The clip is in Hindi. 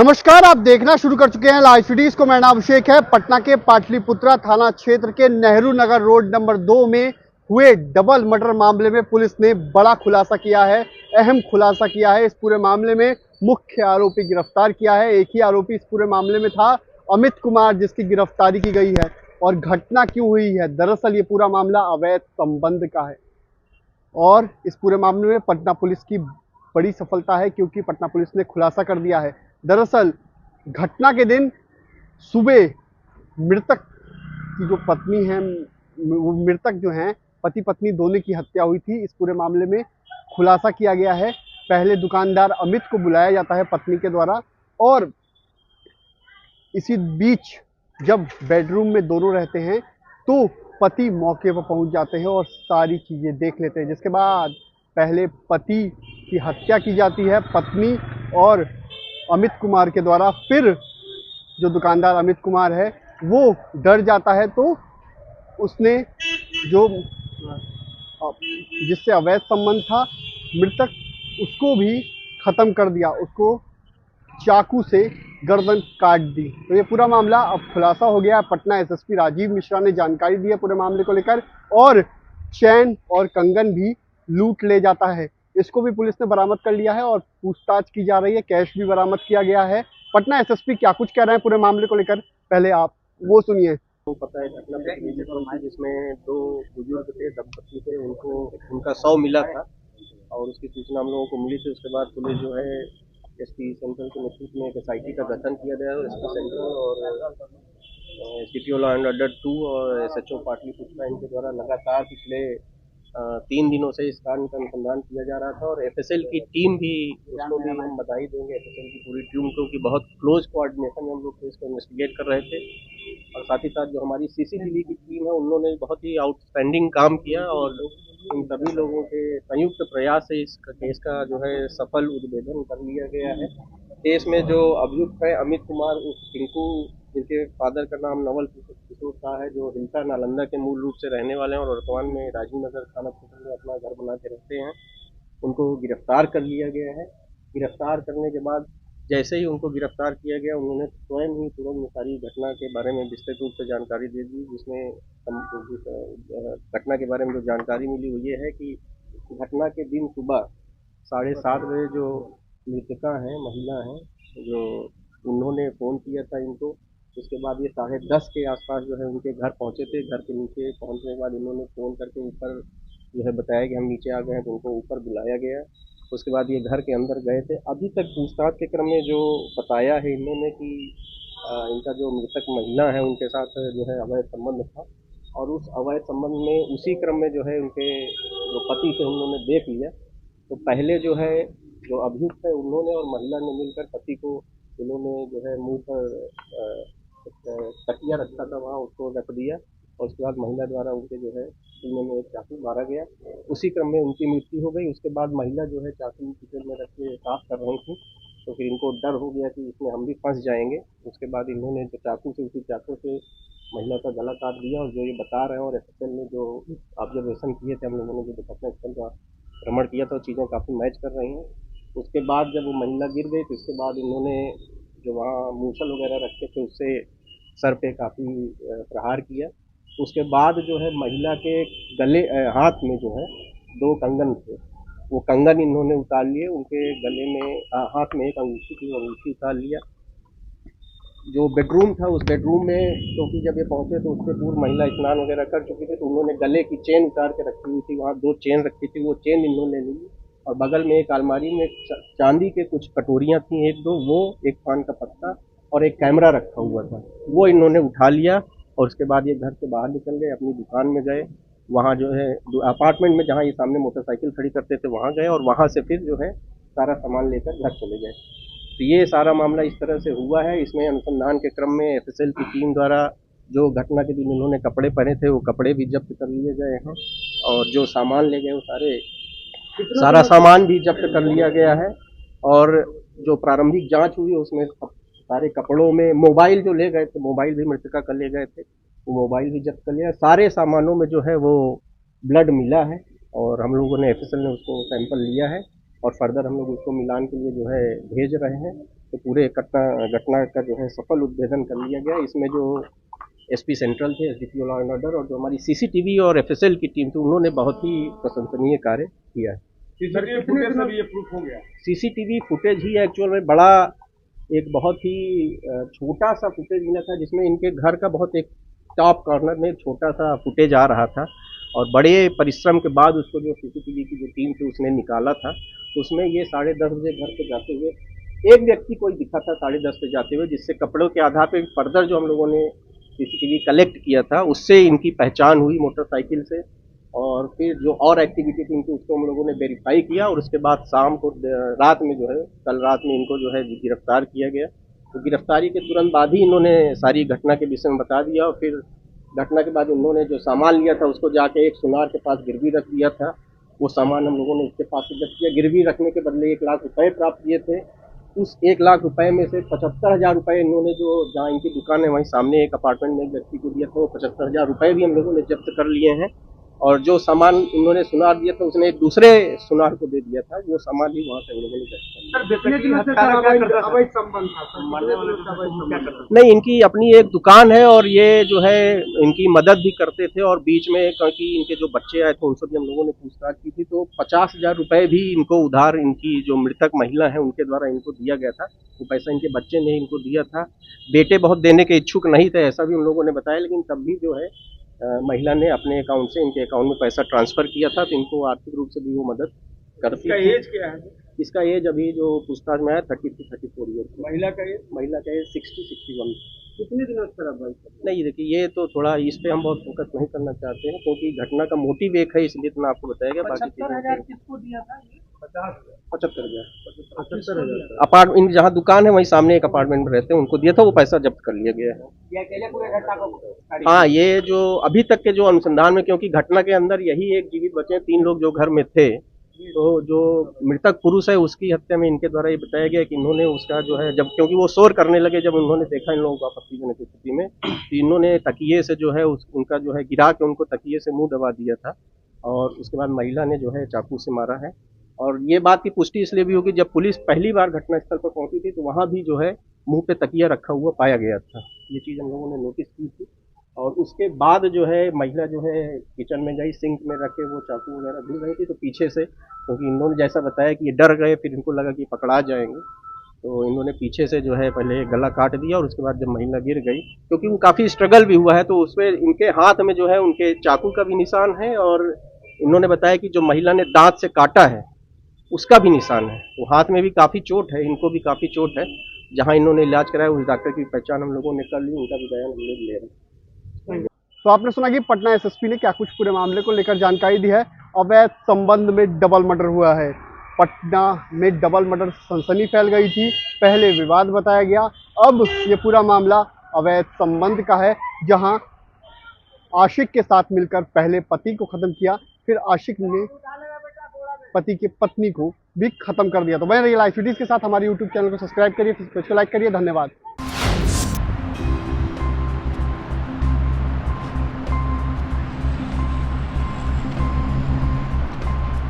नमस्कार, आप देखना शुरू कर चुके हैं लाइव सिटीज को। मेरा नाम अभिषेक है। पटना के पाटलिपुत्रा थाना क्षेत्र के नेहरू नगर रोड नंबर 2 में हुए डबल मर्डर मामले में पुलिस ने बड़ा खुलासा किया है, अहम खुलासा किया है। इस पूरे मामले में मुख्य आरोपी गिरफ्तार किया है। एक ही आरोपी इस पूरे मामले में था, अमित कुमार, जिसकी गिरफ्तारी की गई है। और घटना क्यों हुई है? दरअसल ये पूरा मामला अवैध संबंध का है और इस पूरे मामले में पटना पुलिस की बड़ी सफलता है, क्योंकि पटना पुलिस ने खुलासा कर दिया है। दरअसल घटना के दिन सुबह मृतक की जो पत्नी है, वो मृतक जो हैं, पति पत्नी दोनों की हत्या हुई थी। इस पूरे मामले में खुलासा किया गया है। पहले दुकानदार अमित को बुलाया जाता है पत्नी के द्वारा, और इसी बीच जब बेडरूम में दोनों रहते हैं तो पति मौके पर पहुंच जाते हैं और सारी चीज़ें देख लेते हैं। जिसके बाद पहले पति की हत्या की जाती है पत्नी और अमित कुमार के द्वारा। फिर जो दुकानदार अमित कुमार है वो डर जाता है, तो उसने जो जिससे अवैध संबंध था मृतक, उसको भी खत्म कर दिया, उसको चाकू से गर्दन काट दी। तो ये पूरा मामला अब खुलासा हो गया। पटना एसएसपी राजीव मिश्रा ने जानकारी दी है पूरे मामले को लेकर, और चैन और कंगन भी लूट ले जाता है। इसको भी पुलिस ने बरामद कर लिया है और पूछताछ की जा रही है। कैश भी बरामद किया गया है। पटना एसएसपी क्या कुछ कह रहे हैं पूरे मामले को लेकर, पहले आप वो सुनिए। तो पता है घटना जिसमें दो बुजुर्ग थे, दंपति थे, उनका शव मिला था और उसकी सूचना हम लोगों को मिली थी। उसके बाद पुलिस जो है एसपी सेंट्रल के नेतृत्व में एक एसआईटी का गठन किया गया है। एसपी सेंट्रल और एसडीपीओ लॉ एंड ऑर्डर 2 और एसएचओ पाटलिपुत्रा इनके द्वारा लगातार पिछले 3 दिनों से इस कारण का अनुसंधान किया जा रहा था। और एफएसएल की टीम भी, उसको भी हम बधाई देंगे एफएसएल की पूरी टीम को, कि बहुत क्लोज कोऑर्डिनेशन में हम लोग केस को इन्वेस्टिगेट कर रहे थे। और साथ ही साथ जो हमारी सीसीटीवी की टीम है, उन्होंने बहुत ही आउटस्टैंडिंग काम किया और इन सभी लोगों के संयुक्त प्रयास से इस केस का जो है सफल उद्भेदन कर लिया गया है। केस में जो अभियुक्त है अमित कुमार उर्फ टिंकू, जिनके फादर का नाम नवल किशोर शाह है, जो हिलसा नालंदा के मूल रूप से रहने वाले हैं और वर्तमान में राजीव नगर थाना क्षेत्र में अपना घर बना के रहते हैं, उनको गिरफ्तार कर लिया गया है। गिरफ्तार करने के बाद जैसे ही उनको गिरफ्तार किया गया, उन्होंने स्वयं ही तुरंत सारी घटना के बारे में विस्तृत रूप से जानकारी दे दी। जिसमें घटना के बारे में जो जानकारी मिली वो ये है कि घटना के दिन सुबह 7:30 बजे जो मृतका हैं, महिला हैं, जो उन्होंने फ़ोन किया था इनको। उसके बाद ये 10:30 के आसपास जो है उनके घर पहुंचे थे। घर के नीचे पहुंचने के बाद इन्होंने फ़ोन करके ऊपर जो है बताया कि हम नीचे आ गए हैं, तो उनको ऊपर बुलाया गया। उसके बाद ये घर के अंदर गए थे। अभी तक पूछताछ के क्रम में जो बताया है इन्होंने कि इनका जो मृतक महिला है उनके साथ जो है अवैध संबंध था, और उस अवैध संबंध में उसी क्रम में जो है उनके जो पति थे उन्होंने देख लिया। तो पहले जो है जो अभियुक्त है उन्होंने और महिला ने मिलकर पति को, उन्होंने जो है मुंह पर तकिया रखा था, वहाँ उसको रख दिया और उसके बाद महिला द्वारा उनके जो है सीने में एक चाकू मारा गया। उसी क्रम में उनकी मृत्यु हो गई। उसके बाद महिला जो है चाकू किचन में रख के साफ कर रही थी, तो फिर इनको डर हो गया कि इसमें हम भी फंस जाएंगे। उसके बाद इन्होंने जो चाकू से, उसी चाकू से महिला का गला काट दिया। और जो ये बता रहे हैं और एफएसएल ने जो ऑब्जर्वेशन किए थे, हम लोगों ने जो घटनास्थल का भ्रमण किया था, चीज़ें काफ़ी मैच कर रही हैं। उसके बाद जब वो महिला गिर गई तो इसके बाद इन्होंने जो वहाँ मूसल वगैरह रखे थे उससे सर पे काफ़ी प्रहार किया। उसके बाद जो है महिला के गले, हाथ में जो है 2 कंगन थे, वो कंगन इन्होंने उतार लिए। उनके गले में, हाथ में एक अंगूठी थी, अंगूठी उतार लिया। जो बेडरूम था, उस बेडरूम में क्योंकि जब ये पहुंचे तो उससे पूर्व महिला स्नान वगैरह कर चुकी थी, तो उन्होंने गले की चेन उतार के रखी हुई थी। वहाँ 2 चेन रखी थी, वो चेन इन्होंने ली। और बगल में एक अलमारी में चांदी के कुछ कटोरियाँ थी, 1-2, वो एक पान का पत्ता और एक कैमरा रखा हुआ था, वो इन्होंने उठा लिया। और उसके बाद ये घर से बाहर निकल गए, अपनी दुकान में गए। वहाँ जो है अपार्टमेंट में जहाँ ये सामने मोटरसाइकिल खड़ी करते थे वहाँ गए, और वहाँ से फिर जो है सारा सामान लेकर घर चले गए। तो ये सारा मामला इस तरह से हुआ है। इसमें अनुसंधान के क्रम में एफएसएल की टीम द्वारा जो घटना के दिन इन्होंने कपड़े पहने थे, वो कपड़े भी जब्त कर लिए गए हैं, और जो सामान ले गए वो सारा सामान भी जब्त कर लिया गया है। और जो प्रारंभिक जांच हुई उसमें सारे कपड़ों में मोबाइल जो ले गए थे, मोबाइल भी मृतका का ले गए थे, वो मोबाइल भी जब्त कर लिया। सारे सामानों में जो है वो ब्लड मिला है, और हम लोगों ने एफएसएल ने उसको सैंपल लिया है, और फर्दर हम लोग उसको मिलान के लिए जो है भेज रहे हैं। तो पूरे घटना का जो है सफल उद्भेदन कर लिया गया। इसमें जो एसपी सेंट्रल थे, एसडीपीओ लॉ एंड ऑर्डर, और जो हमारी सीसीटीवी और एफएसएल की टीम थी, उन्होंने बहुत ही प्रशंसनीय कार्य किया है। सीसीटीवी फुटेज से भी ये प्रूफ हो गया। सीसीटीवी फुटेज ही एक्चुअल में बड़ा एक बहुत ही छोटा सा फुटेज मिला था, जिसमें इनके घर का बहुत एक टॉप कॉर्नर में छोटा सा फुटेज आ रहा था, और बड़े परिश्रम के बाद उसको जो सीसीटीवी की जो टीम थी उसने निकाला था। तो उसमें ये 10:30 बजे घर पे जाते हुए एक व्यक्ति कोई दिखा था 10:30 पे जाते हुए, जिससे कपड़ों के आधार पर फर्दर जो हम लोगों ने सीसीटीवी कलेक्ट किया था उससे इनकी पहचान हुई मोटरसाइकिल से, और फिर जो और एक्टिविटी थी इनकी उसको हम लोगों ने वेरीफाई किया, और उसके बाद शाम को रात में जो है कल रात में इनको जो है गिरफ्तार किया गया। तो गिरफ्तारी के तुरंत बाद ही इन्होंने सारी घटना के विषय में बता दिया, और फिर घटना के बाद इन्होंने जो सामान लिया था उसको जाके एक सुनार के पास गिरवी रख दिया था। वो सामान हम लोगों ने उसके पास से जब्त किया। गिरवी रखने के बदले 1 लाख रुपए प्राप्त किए थे। उस 1 लाख रुपए में से 75,000 रुपये इन्होंने जो जहाँ इनकी दुकान है वहीं सामने एक अपार्टमेंट में एक व्यक्ति को दिया था, वो 75,000 रुपये भी हम लोगों ने जब्त कर लिए हैं। और जो सामान इन्होंने सुनार दिया था उसने एक दूसरे सुनार को दे दिया था, वो सामान भी वहाँ से हम लोगों ने जब्त कर लिया। सर, कितने दिनों से अवैध संबंध था? नहीं, इनकी अपनी एक दुकान है, और ये जो है इनकी मदद भी करते थे, और बीच में क्योंकि इनके जो बच्चे आए थे उनसे भी हम लोगों ने पूछताछ की थी, तो 50,000 रुपये भी इनको उधार इनकी जो मृतक महिला है उनके द्वारा इनको दिया गया था। वो पैसा इनके बच्चे ने इनको दिया था। बेटे बहुत देने के इच्छुक नहीं थे, ऐसा भी उन लोगों ने बताया, लेकिन तब भी जो है महिला ने अपने अकाउंट से इनके अकाउंट में पैसा ट्रांसफ़र किया था, तो इनको आर्थिक रूप से भी वो मदद करती इसका थी। एज क्या है? इसका एज अभी जो पूछताछ में आया 33-34 ईयर। महिला का एज? महिला का एज 60-61। कितने दिनों से अवैध? नहीं, देखिए ये तो थोड़ा इस पे हम बहुत फोकस नहीं करना चाहते हैं, क्योंकि घटना का मोटिव एक है, इसलिए तो मैं आपको बताया गया। बाकी 75,000 किसको दिया था? 75,000 अपार्ट इन जहाँ दुकान है वहीं सामने एक अपार्टमेंट में रहते हैं, उनको दिया था, वो पैसा जब्त कर लिया गया है। हाँ, ये जो अभी तक के जो अनुसंधान में, क्योंकि घटना के अंदर यही एक जीवित बचे हैं, 3 लोग जो घर में थे, तो जो मृतक पुरुष है उसकी हत्या में इनके द्वारा ये बताया गया कि इन्होंने उसका जो है, जब क्योंकि वो शोर करने लगे, जब उन्होंने देखा इन लोगों को आपत्तिजनक स्थिति में, तो इन्होंने तकिए से जो है उनका जो है गिरा के उनको तकिए से मुंह दबा दिया था, और उसके बाद महिला ने जो है चाकू से मारा है। और ये बात की पुष्टि इसलिए भी होगी, जब पुलिस पहली बार घटनास्थल पर पहुंची थी तो वहाँ भी जो है मुंह पे तकिया रखा हुआ पाया गया था। ये चीज़ हम लोगों ने नोटिस की थी, और उसके बाद जो है महिला जो है किचन में गई, सिंक में रखे वो चाकू वगैरह ढूंढ रही थी, तो पीछे से, क्योंकि इन्होंने जैसा बताया कि ये डर गए, फिर इनको लगा कि पकड़ा जाएंगे, तो इन्होंने पीछे से जो है पहले गला काट दिया, और उसके बाद जब महिला गिर गई, क्योंकि वो काफ़ी स्ट्रगल भी हुआ है, तो उसमें इनके हाथ में जो है उनके चाकू का भी निशान है, और इन्होंने बताया कि जो महिला ने दांत से काटा है उसका भी निशान है। तो हाथ में भी काफ़ी चोट है, इनको भी काफ़ी चोट है। जहाँ इन्होंने इलाज कराया उस डॉक्टर की पहचान हम लोगों ने कर ली, उनका भी बयान हम लोग ले रहे हैं। तो आपने सुना कि पटना एसएसपी ने क्या कुछ पूरे मामले को लेकर जानकारी दी है। अवैध संबंध में डबल मर्डर हुआ है। पटना में डबल मर्डर सनसनी फैल गई थी, पहले विवाद बताया गया, अब ये पूरा मामला अवैध संबंध का है, जहां आशिक के साथ मिलकर पहले पति को खत्म किया, फिर आशिक ने पति की पत्नी को भी खत्म कर दिया। तो बने रहिए लाइव सिटीज के साथ, हमारे यूट्यूब चैनल को सब्सक्राइब करिए, फेसबुक को लाइक करिए। धन्यवाद।